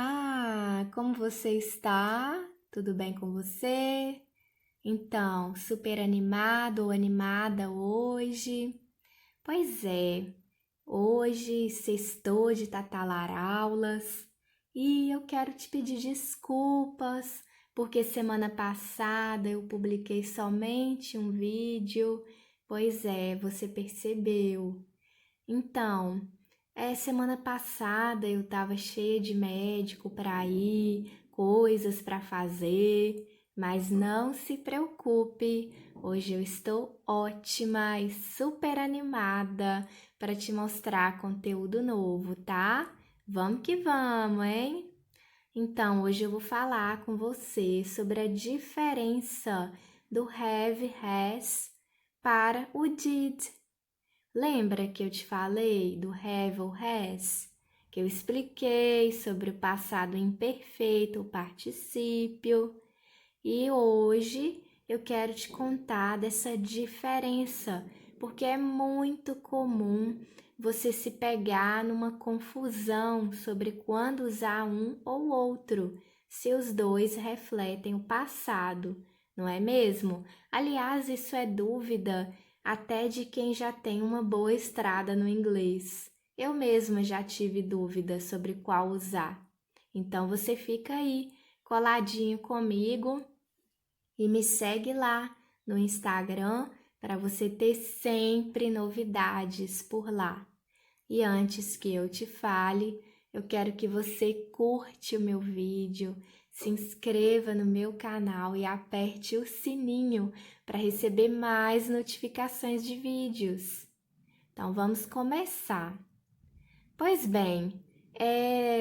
Olá, como você está? Tudo bem com você? Então, super animado ou animada hoje? Pois é, hoje sextou de tatalar aulas e eu quero te pedir desculpas porque semana passada eu publiquei somente um vídeo. Pois é, você percebeu. Então, semana passada eu estava cheia de médico para ir, coisas para fazer, mas não se preocupe, hoje eu estou ótima e super animada para te mostrar conteúdo novo, tá? Vamos que vamos, hein? Então, hoje eu vou falar com você sobre a diferença do have, has para o did. Lembra que eu te falei do have ou has? Que eu expliquei sobre o passado imperfeito, o particípio. E hoje eu quero te contar dessa diferença, porque é muito comum você se pegar numa confusão sobre quando usar um ou outro, se os dois refletem o passado, não é mesmo? Aliás, isso é dúvida até de quem já tem uma boa estrada no inglês. Eu mesma já tive dúvida sobre qual usar. Então você fica aí coladinho comigo e me segue lá no Instagram para você ter sempre novidades por lá. E antes que eu te fale, eu quero que você curte o meu vídeo, se inscreva no meu canal e aperte o sininho para receber mais notificações de vídeos. Então vamos começar. Pois bem,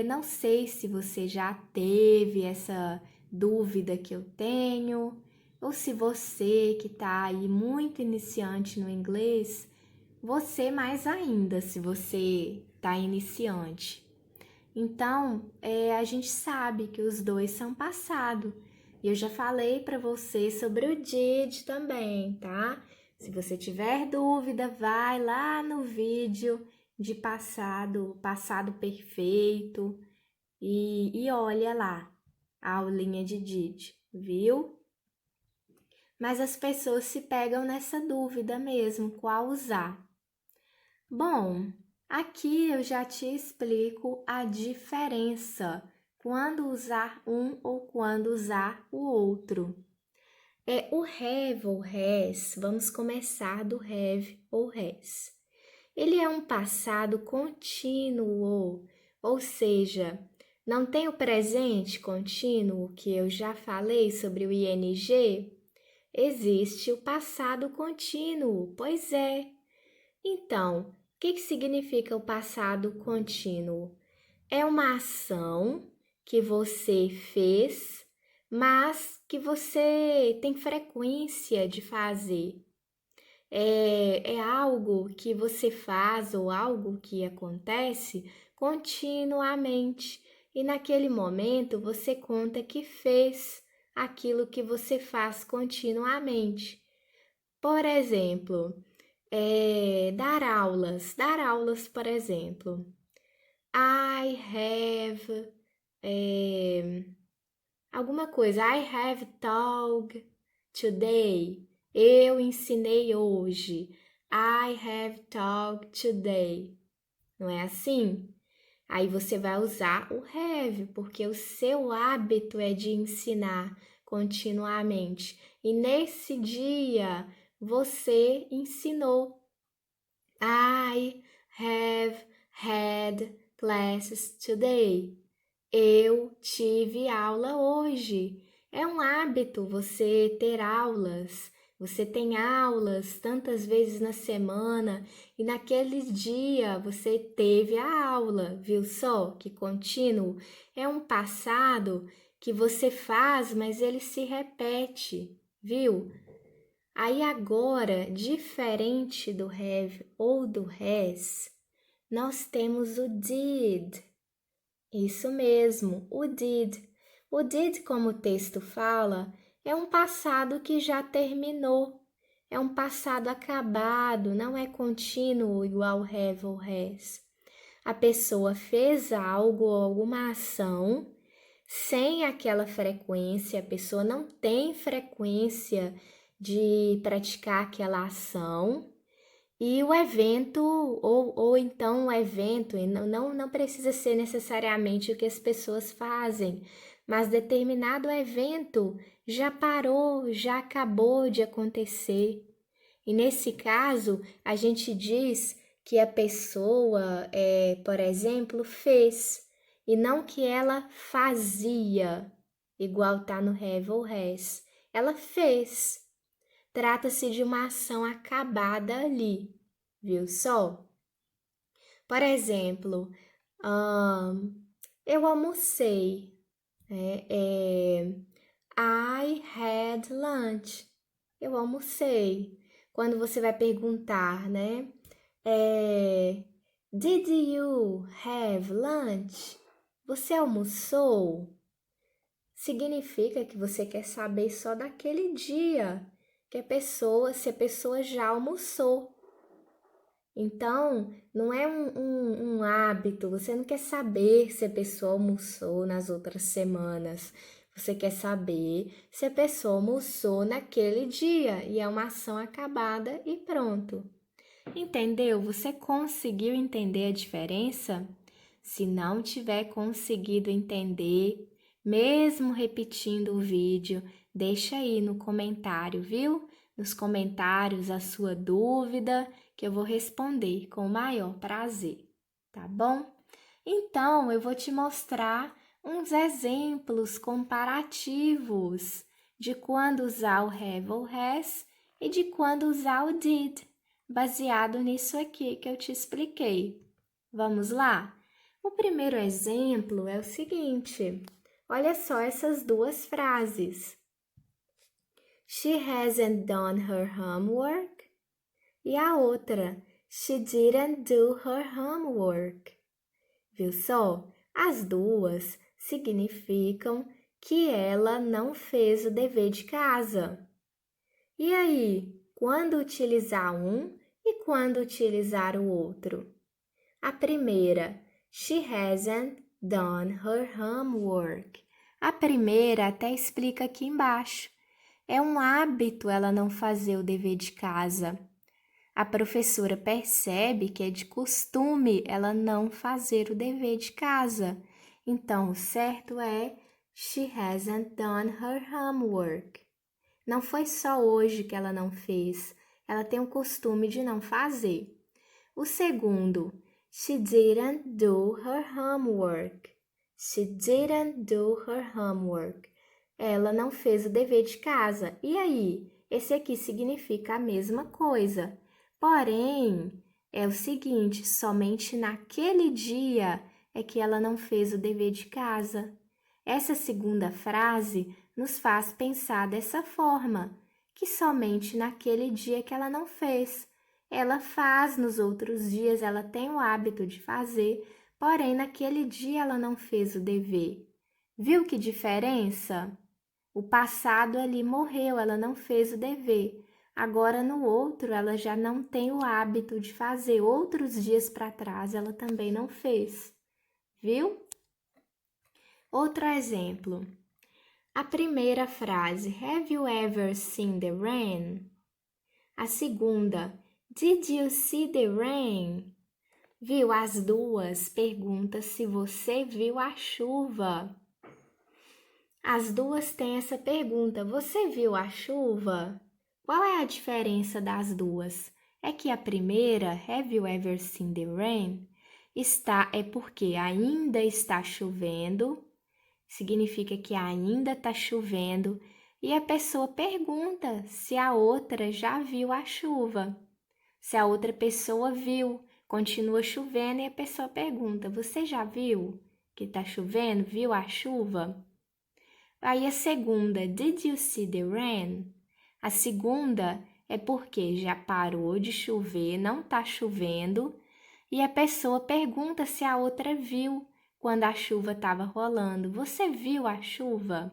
não sei se você já teve essa dúvida que eu tenho, ou se você que está aí muito iniciante no inglês, você mais ainda, se você está iniciante. Então, a gente sabe que os dois são passado. E eu já falei para você sobre o did também, tá? Se você tiver dúvida, vai lá no vídeo de passado, passado perfeito e olha lá a aulinha de did, viu? Mas as pessoas se pegam nessa dúvida mesmo, qual usar. Bom, aqui eu já te explico a diferença quando usar um ou quando usar o outro. O have ou has, vamos começar do have ou has. Ele é um passado contínuo, ou seja, não tem o presente contínuo que eu já falei sobre o ing? Existe o passado contínuo, pois é. Então, o que significa o passado contínuo? É uma ação que você fez, mas que você tem frequência de fazer. É algo que você faz ou algo que acontece continuamente. E naquele momento você conta que fez aquilo que você faz continuamente. Por exemplo, dar aulas, por exemplo. I have alguma coisa. I have taught today. Eu ensinei hoje. I have taught today. Não é assim? Aí você vai usar o have, porque o seu hábito é de ensinar continuamente. E nesse dia você ensinou. I have had classes today. Eu tive aula hoje. É um hábito você ter aulas. Você tem aulas tantas vezes na semana e naquele dia você teve a aula, viu só? Que contínuo. É um passado que você faz, mas ele se repete, viu? Aí agora, diferente do have ou do has, nós temos o did. Isso mesmo, o did. O did, como o texto fala, é um passado que já terminou. É um passado acabado, não é contínuo igual have ou has. A pessoa fez algo, alguma ação, sem aquela frequência, a pessoa não tem frequência de praticar aquela ação, e o evento, ou então o evento, e não precisa ser necessariamente o que as pessoas fazem, mas determinado evento já parou, já acabou de acontecer. E nesse caso, a gente diz que a pessoa, por exemplo, fez, e não que ela fazia, igual tá no have ou has. Ela fez. Trata-se de uma ação acabada ali, viu só? Por exemplo, eu almocei, né? I had lunch. Eu almocei. Quando você vai perguntar, né? Did you have lunch? Você almoçou? Significa que você quer saber só daquele dia, que se a pessoa já almoçou. Então, não é um hábito, você não quer saber se a pessoa almoçou nas outras semanas. Você quer saber se a pessoa almoçou naquele dia e é uma ação acabada e pronto. Entendeu? Você conseguiu entender a diferença? Se não tiver conseguido entender, mesmo repetindo o vídeo, deixa aí no comentário, viu? Nos comentários a sua dúvida, que eu vou responder com o maior prazer, tá bom? Então, eu vou te mostrar uns exemplos comparativos de quando usar o have ou has e de quando usar o did, baseado nisso aqui que eu te expliquei. Vamos lá? O primeiro exemplo é o seguinte: olha só essas duas frases. She hasn't done her homework. E a outra, she didn't do her homework. Viu só? As duas significam que ela não fez o dever de casa. E aí, quando utilizar um e quando utilizar o outro? A primeira, she hasn't done her homework. A primeira até explica aqui embaixo. É um hábito ela não fazer o dever de casa. A professora percebe que é de costume ela não fazer o dever de casa. Então, o certo é she hasn't done her homework. Não foi só hoje que ela não fez, ela tem o costume de não fazer. O segundo, she didn't do her homework. She didn't do her homework. Ela não fez o dever de casa. E aí? Esse aqui significa a mesma coisa. Porém, é o seguinte, somente naquele dia é que ela não fez o dever de casa. Essa segunda frase nos faz pensar dessa forma, que somente naquele dia que ela não fez. Ela faz nos outros dias, ela tem o hábito de fazer, porém naquele dia ela não fez o dever. Viu que diferença? O passado ali morreu, ela não fez o dever. Agora no outro ela já não tem o hábito de fazer. Outros dias para trás ela também não fez. Viu? Outro exemplo. A primeira frase, have you ever seen the rain? A segunda, did you see the rain? Viu? As duas perguntam se você viu a chuva. As duas têm essa pergunta, você viu a chuva? Qual é a diferença das duas? É que a primeira, have you ever seen the rain? É porque ainda está chovendo, significa que ainda está chovendo, e a pessoa pergunta se a outra já viu a chuva. Se a outra pessoa viu, continua chovendo e a pessoa pergunta, você já viu que está chovendo? Viu a chuva? Aí a segunda, did you see the rain? A segunda é porque já parou de chover, não está chovendo, e a pessoa pergunta se a outra viu quando a chuva estava rolando. Você viu a chuva?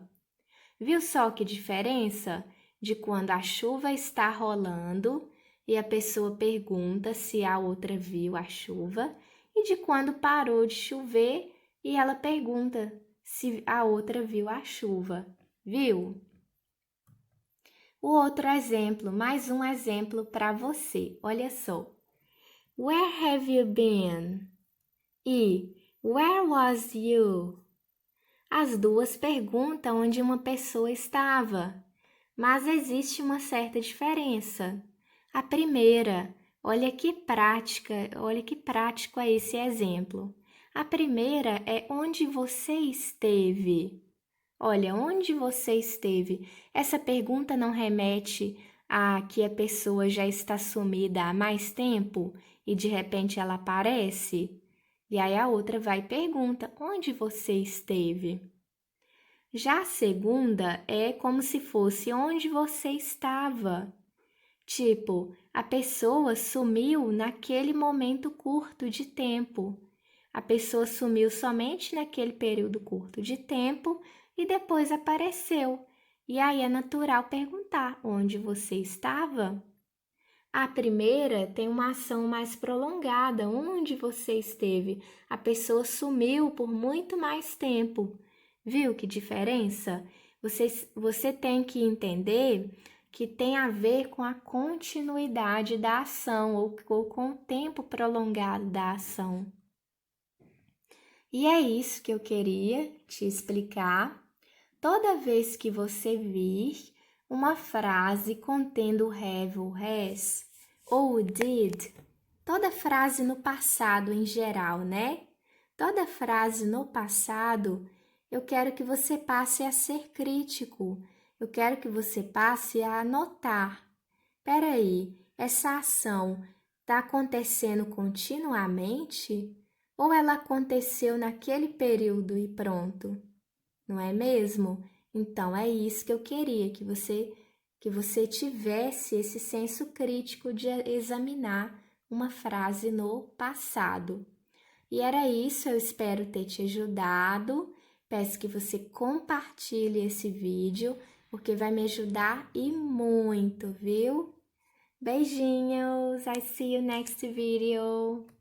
Viu só que diferença de quando a chuva está rolando e a pessoa pergunta se a outra viu a chuva, e de quando parou de chover e ela pergunta se a outra viu a chuva. Viu? O outro exemplo, mais um exemplo para você. Olha só. Where have you been? E where was you? As duas perguntam onde uma pessoa estava, mas existe uma certa diferença. A primeira, olha que prático é esse exemplo. A primeira é onde você esteve. Olha, onde você esteve? Essa pergunta não remete a que a pessoa já está sumida há mais tempo e de repente ela aparece? E aí a outra vai e pergunta: onde você esteve? Já a segunda é como se fosse onde você estava. Tipo, a pessoa sumiu naquele momento curto de tempo. A pessoa sumiu somente naquele período curto de tempo e depois apareceu. E aí é natural perguntar: onde você estava? A primeira tem uma ação mais prolongada, onde você esteve. A pessoa sumiu por muito mais tempo. Viu que diferença? Você tem que entender que tem a ver com a continuidade da ação ou com o tempo prolongado da ação. E é isso que eu queria te explicar. Toda vez que você vir uma frase contendo o have ou has ou o did, toda frase no passado em geral, né? Toda frase no passado, eu quero que você passe a ser crítico. Eu quero que você passe a anotar. Peraí, essa ação está acontecendo continuamente? Ou ela aconteceu naquele período e pronto? Não é mesmo? Então é isso que eu queria, que você tivesse esse senso crítico de examinar uma frase no passado. E era isso, eu espero ter te ajudado. Peço que você compartilhe esse vídeo, porque vai me ajudar e muito, viu? Beijinhos, I see you next video.